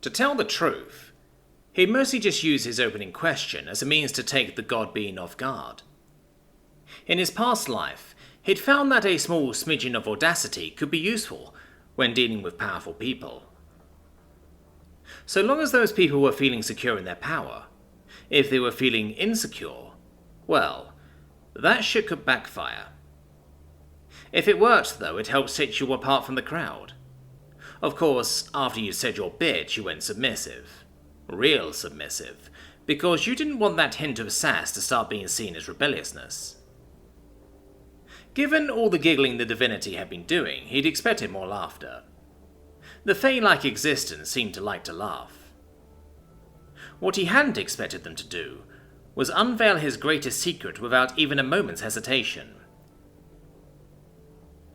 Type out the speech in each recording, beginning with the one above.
To tell the truth, he'd mostly just used his opening question as a means to take the god being off guard. In his past life, he'd found that a small smidgen of audacity could be useful when dealing with powerful people. So long as those people were feeling secure in their power, if they were feeling insecure, well, that shit could backfire. If it worked, though, it helped set you apart from the crowd. Of course, after you said your bit, you went submissive. Real submissive, because you didn't want that hint of sass to start being seen as rebelliousness. Given all the giggling the Divinity had been doing, he'd expected more laughter. The Fae-like existence seemed to like to laugh. What he hadn't expected them to do was unveil his greatest secret without even a moment's hesitation.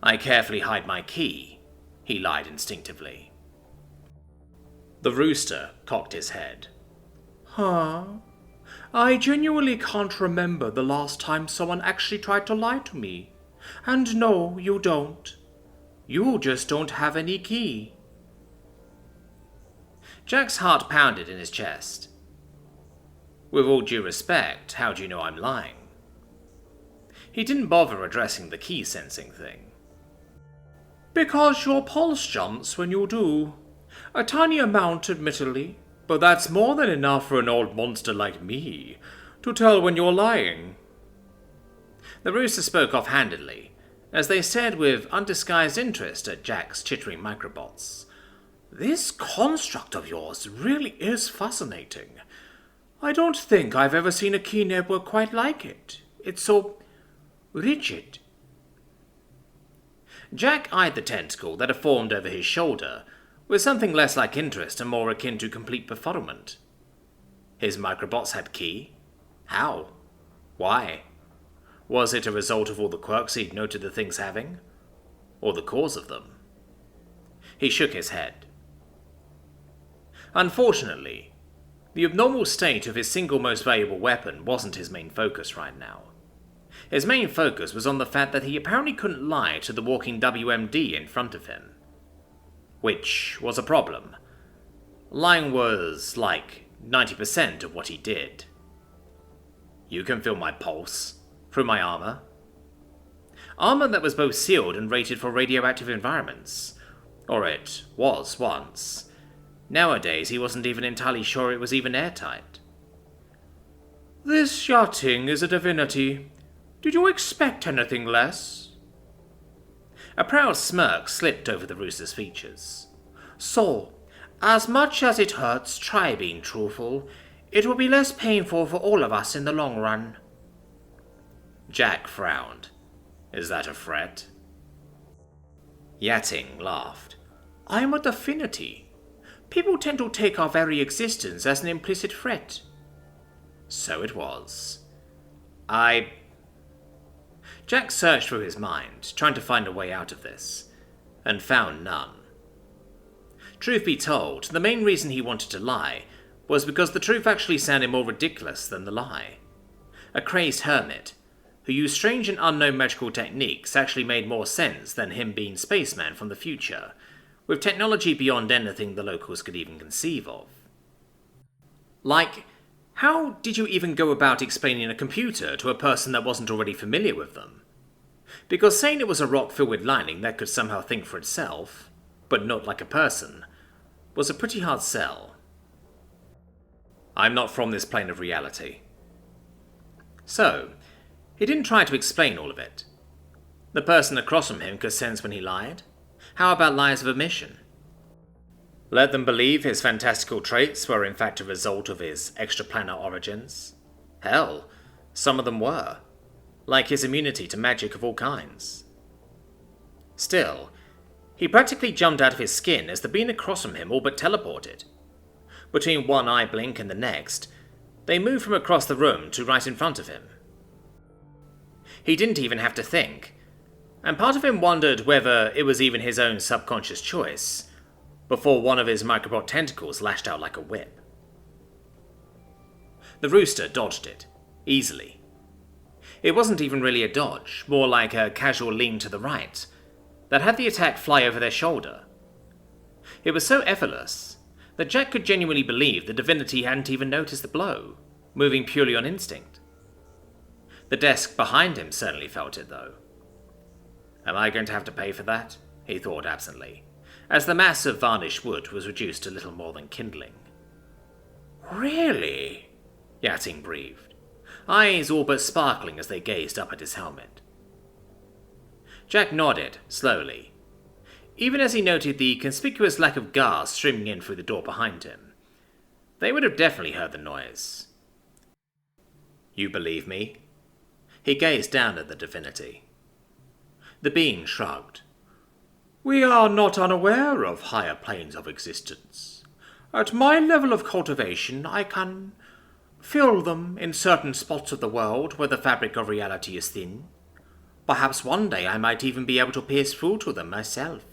"I carefully hide my key," he lied instinctively. The rooster cocked his head. Huh? I genuinely can't remember the last time someone actually tried to lie to me. And no, you don't. You just don't have any key. Jack's heart pounded in his chest. With all due respect, how do you know I'm lying? He didn't bother addressing the key sensing thing. Because your pulse jumps when you do. A tiny amount, admittedly, but that's more than enough for an old monster like me to tell when you're lying. The rooster spoke offhandedly, as they stared with undisguised interest at Jack's chittering microbots. This construct of yours really is fascinating. I don't think I've ever seen a key network quite like it. It's so rigid. Jack eyed the tentacle that had formed over his shoulder with something less like interest and more akin to complete befuddlement. His microbots had key? How? Why? Was it a result of all the quirks he'd noted the things having? Or the cause of them? He shook his head. Unfortunately, the abnormal state of his single most valuable weapon wasn't his main focus right now. His main focus was on the fact that he apparently couldn't lie to the walking WMD in front of him. Which was a problem. Lying was, like, 90% of what he did. You can feel my pulse through my armor. Armor that was both sealed and rated for radioactive environments. Or it was once. Nowadays, he wasn't even entirely sure it was even airtight. This yachting is a divinity. Did you expect anything less? A proud smirk slipped over the rooster's features. So, as much as it hurts, try being truthful. It will be less painful for all of us in the long run. Jack frowned. Is that a threat? Yachting laughed. I'm a divinity. People tend to take our very existence as an implicit threat. So it was. Jack searched through his mind, trying to find a way out of this, and found none. Truth be told, the main reason he wanted to lie was because the truth actually sounded more ridiculous than the lie. A crazed hermit, who used strange and unknown magical techniques, actually made more sense than him being spaceman from the future, with technology beyond anything the locals could even conceive of. Like, how did you even go about explaining a computer to a person that wasn't already familiar with them? Because saying it was a rock filled with lightning that could somehow think for itself, but not like a person, was a pretty hard sell. I'm not from this plane of reality. So, he didn't try to explain all of it. The person across from him could sense when he lied. How about lies of omission? Let them believe his fantastical traits were in fact a result of his extraplanar origins. Hell, some of them were. Like his immunity to magic of all kinds. Still, he practically jumped out of his skin as the being across from him all but teleported. Between one eye blink and the next, they moved from across the room to right in front of him. He didn't even have to think, and part of him wondered whether it was even his own subconscious choice, before one of his microbot tentacles lashed out like a whip. The rooster dodged it, easily. It wasn't even really a dodge, more like a casual lean to the right, that had the attack fly over their shoulder. It was so effortless that Jack could genuinely believe the Divinity hadn't even noticed the blow, moving purely on instinct. The desk behind him certainly felt it, though. Am I going to have to pay for that? He thought absently, as the mass of varnished wood was reduced to little more than kindling. Really? Yating breathed, eyes all but sparkling as they gazed up at his helmet. Jack nodded, slowly, even as he noted the conspicuous lack of gas streaming in through the door behind him. They would have definitely heard the noise. You believe me? He gazed down at the Divinity. The being shrugged. We are not unaware of higher planes of existence. At my level of cultivation, I can feel them in certain spots of the world where the fabric of reality is thin. Perhaps one day I might even be able to pierce through to them myself.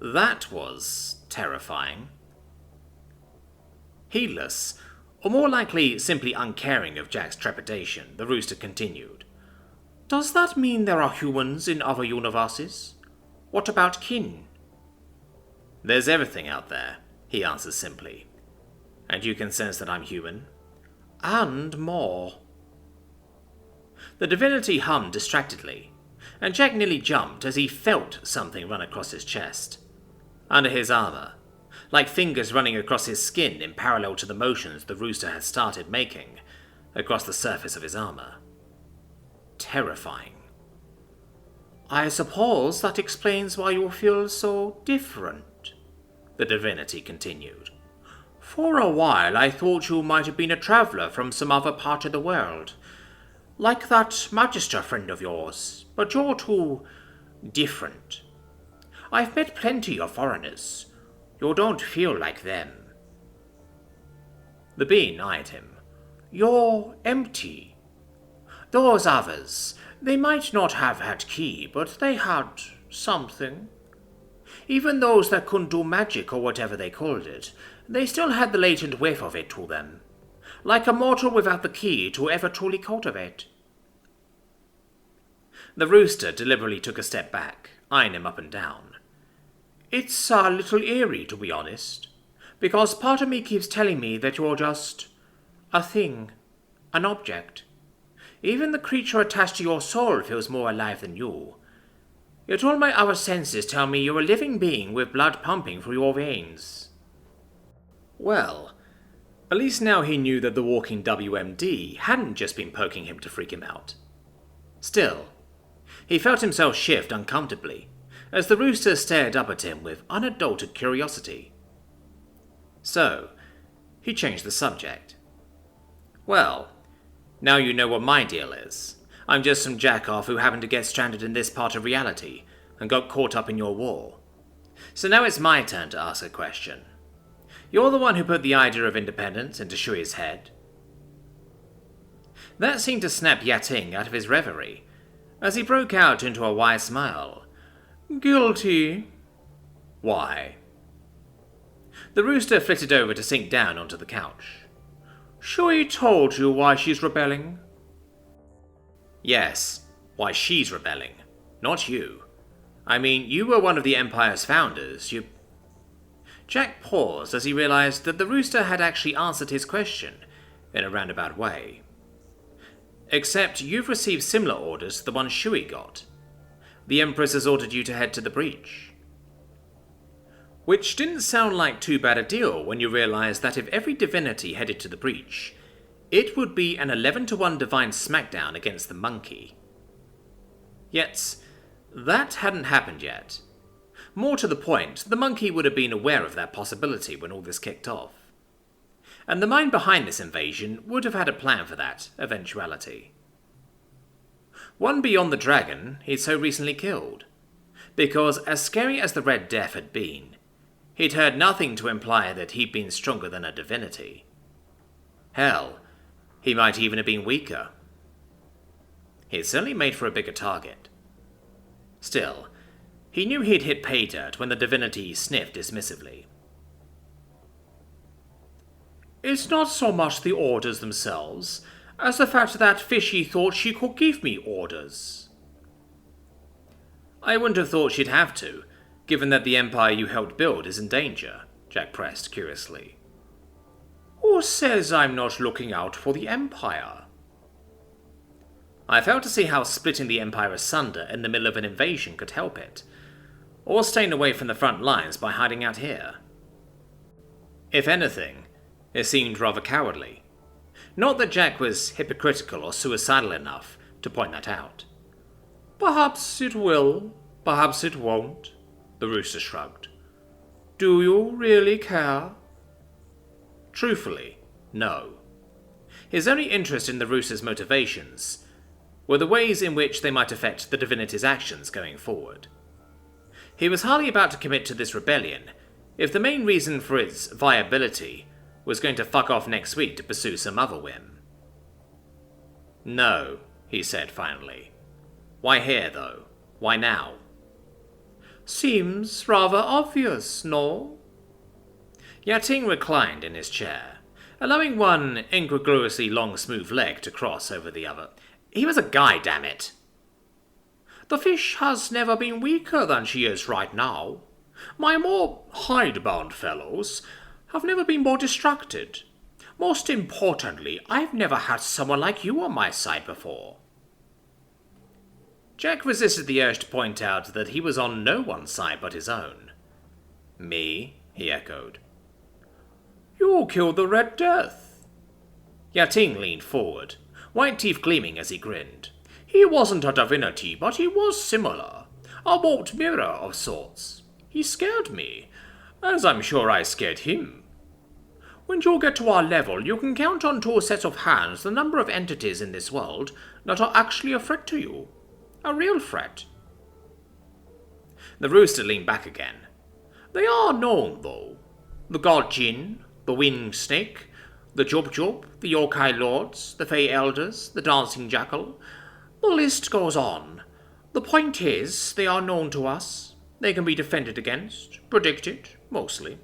That was terrifying. Heedless, or more likely simply uncaring of Jack's trepidation, the rooster continued. Does that mean there are humans in other universes? What about kin? There's everything out there, he answers simply. And you can sense that I'm human? And more. The Divinity hummed distractedly, and Jack nearly jumped as he felt something run across his chest. Under his armor, like fingers running across his skin in parallel to the motions the rooster had started making across the surface of his armor. Terrifying. I suppose that explains why you feel so different, the Divinity continued. For a while I thought you might have been a traveller from some other part of the world, like that Magister friend of yours, but you're too different. I've met plenty of foreigners. You don't feel like them. The being eyed him. You're empty. Those others, they might not have had ki, but they had something. Even those that couldn't do magic or whatever they called it, they still had the latent whiff of it to them, like a mortal without the ki to ever truly cultivate. The rooster deliberately took a step back, eyeing him up and down. It's a little eerie, to be honest, because part of me keeps telling me that you're just a thing, an object. Even the creature attached to your soul feels more alive than you. Yet all my other senses tell me you're a living being with blood pumping through your veins. Well, at least now he knew that the walking WMD hadn't just been poking him to freak him out. Still, he felt himself shift uncomfortably as the rooster stared up at him with unadulterated curiosity. So, he changed the subject. Well, now you know what my deal is. I'm just some jackoff who happened to get stranded in this part of reality and got caught up in your war. So now it's my turn to ask a question. You're the one who put the idea of independence into Shui's head. That seemed to snap Yating out of his reverie, as he broke out into a wide smile. Guilty. Why? The rooster flitted over to sink down onto the couch. Shui told you why she's rebelling? Yes, why she's rebelling, not you. I mean, you were one of the Empire's founders, Jack paused as he realized that the rooster had actually answered his question in a roundabout way. Except you've received similar orders to the one Shui got. The Empress has ordered you to head to the breach. Which didn't sound like too bad a deal when you realized that if every divinity headed to the breach, it would be an 11-to-1 divine smackdown against the monkey. Yet, that hadn't happened yet. More to the point, the monkey would have been aware of that possibility when all this kicked off. And the mind behind this invasion would have had a plan for that eventuality. One beyond the dragon he'd so recently killed. Because as scary as the Red Death had been, he'd heard nothing to imply that he'd been stronger than a divinity. Hell, he might even have been weaker. He'd certainly made for a bigger target. Still, he knew he'd hit pay dirt when the divinity sniffed dismissively. It's not so much the orders themselves, as the fact that Fishy thought she could give me orders. I wouldn't have thought she'd have to, given that the empire you helped build is in danger, Jack pressed curiously. Who says I'm not looking out for the Empire? I failed to see how splitting the Empire asunder in the middle of an invasion could help it, or staying away from the front lines by hiding out here. If anything, it seemed rather cowardly. Not that Jack was hypocritical or suicidal enough to point that out. Perhaps it will, perhaps it won't, the rooster shrugged. Do you really care? Truthfully, no. His only interest in the rooster's motivations were the ways in which they might affect the Divinity's actions going forward. He was hardly about to commit to this rebellion if the main reason for its viability was going to fuck off next week to pursue some other whim. No, he said finally. Why here, though? Why now? Seems rather obvious, no? Yating reclined in his chair, allowing one incongruously long smooth leg to cross over the other. He was a guy, damn it. The fish has never been weaker than she is right now. My more hidebound fellows have never been more distracted. Most importantly, I've never had someone like you on my side before. Jack resisted the urge to point out that he was on no one's side but his own. Me? He echoed. You killed the Red Death. Yating leaned forward, white teeth gleaming as he grinned. He wasn't a divinity, but he was similar. A warped mirror of sorts. He scared me, as I'm sure I scared him. When you get to our level, you can count on 2 sets of hands the number of entities in this world that are actually a threat to you. A real threat. The rooster leaned back again. They are known, though. The God Jinn, the Winged Snake, the Jub Jub, the Yokai Lords, the Fey Elders, the Dancing Jackal. The list goes on. The point is, they are known to us. They can be defended against, predicted, mostly.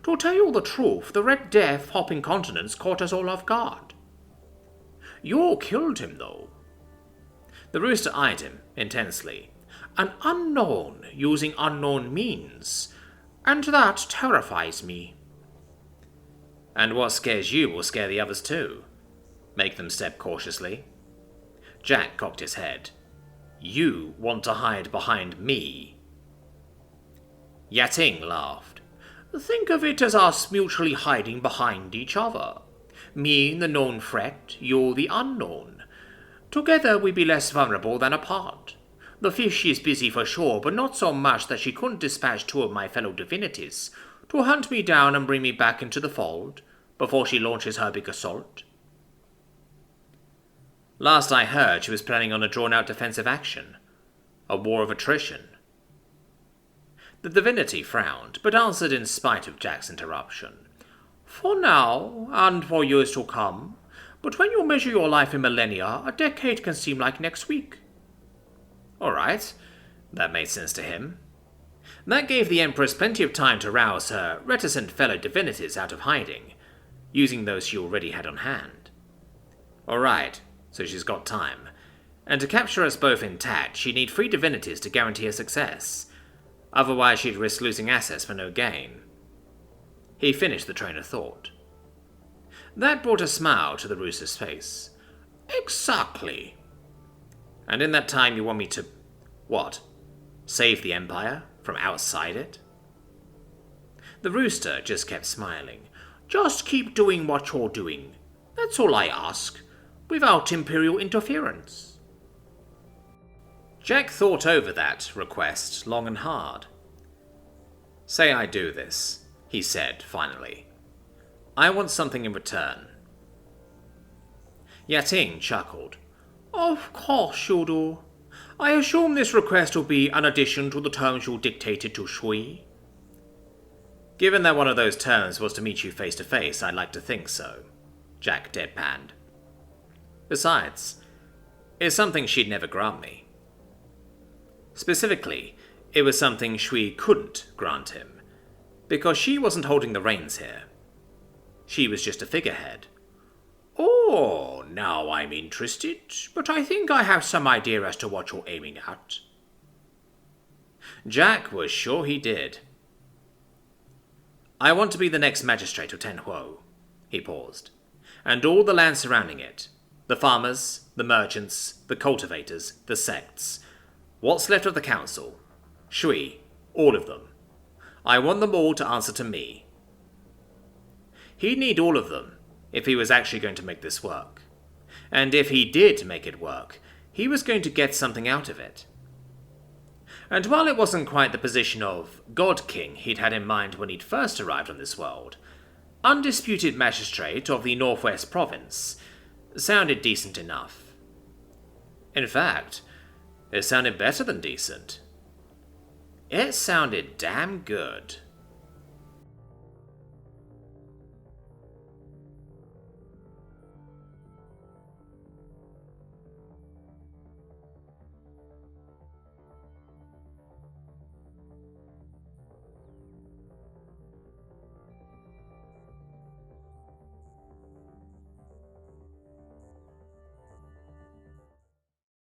To tell you the truth, the Red Death hopping continents caught us all off guard. You killed him, though. The rooster eyed him intensely. An unknown using unknown means, and that terrifies me. And what scares you will scare the others too. Make them step cautiously. Jack cocked his head. You want to hide behind me? Yating laughed. Think of it as us mutually hiding behind each other. Me the known threat, you the unknown. Together we'd be less vulnerable than apart. The fish is busy for sure, but not so much that she couldn't dispatch 2 of my fellow divinities to hunt me down and bring me back into the fold before she launches her big assault. Last I heard, she was planning on a drawn-out defensive action. A war of attrition. The divinity frowned, but answered in spite of Jack's interruption. For now, and for years to come. But when you measure your life in millennia, a decade can seem like next week. All right. That made sense to him. That gave the Empress plenty of time to rouse her reticent fellow divinities out of hiding, using those she already had on hand. All right. So she's got time. And to capture us both intact, she'd need 3 divinities to guarantee her success. Otherwise, she'd risk losing assets for no gain. He finished the train of thought. That brought a smile to the rooster's face. Exactly. And in that time you want me to... what? Save the Empire from outside it? The rooster just kept smiling. Just keep doing what you're doing. That's all I ask. Without Imperial interference. Jack thought over that request long and hard. Say I do this, he said finally. I want something in return. Yating chuckled. Of course you do. I assume this request will be an addition to the terms you dictated to Shui. Given that one of those terms was to meet you face to face, I'd like to think so, Jack deadpanned. Besides, it's something she'd never grant me. Specifically, it was something Shui couldn't grant him, because she wasn't holding the reins here. She was just a figurehead. Oh, now I'm interested, but I think I have some idea as to what you're aiming at. Jack was sure he did. I want to be the next magistrate of Tenhuo. He paused. And all the land surrounding it. The farmers, the merchants, the cultivators, the sects. What's left of the council. Shui, all of them. I want them all to answer to me. He'd need all of them if he was actually going to make this work. And if he did make it work, he was going to get something out of it. And while it wasn't quite the position of God King he'd had in mind when he'd first arrived on this world, Undisputed Magistrate of the Northwest Province sounded decent enough. In fact, it sounded better than decent. It sounded damn good.